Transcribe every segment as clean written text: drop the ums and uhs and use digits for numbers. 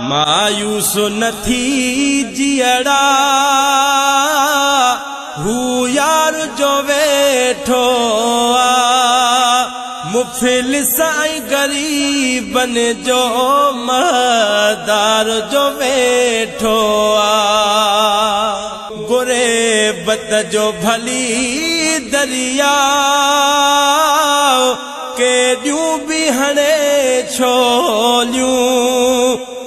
मायूस नथी जियड़ा हू यार जो वेठो मुफिलिस ऐं गरीबन जो मदार जो वेठो गुरेबत जो भली दरिया केॾियूं बि हणे छोलियूं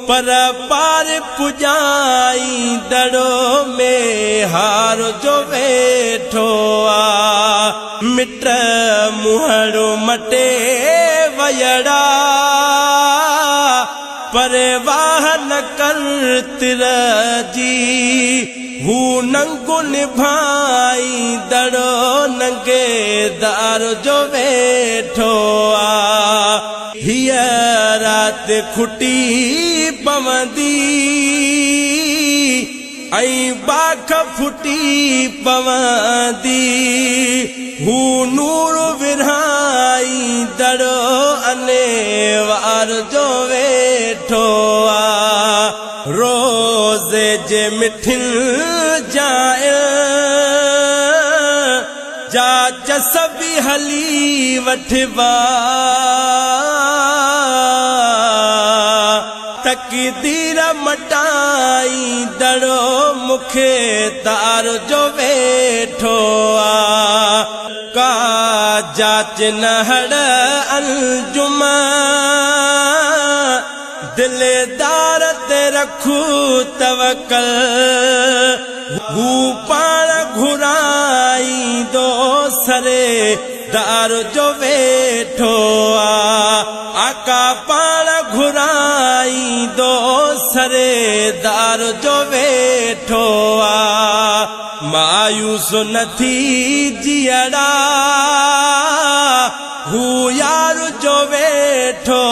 पर पार पुॼाई दड़ो में हार जो वेठो मिट मुहड़ो मटे वयड़ा पर वाह न कर तिरजी हू नंगो निभाई दड़ो नंगेदार जो वेठो हिय रात खुटी पवंदी ऐं बाख फुटी पवंदी हू नूर विरहाई दड़ो अनेवार जो वेठो रोज़े जे मिठिन जाए जा चसबी हली वठबा तक़दीर मटाई दड़ो मुखे तार जो वेठो का जाच न हड़ अंजुम दिलेदार ते रखू तवकल हू पाण घुराई दो सरे दार जो वेठो आका पाण घुराई दो सरे दार जो वेठो मायूस नथी जियड़ा हू यार जो वेठो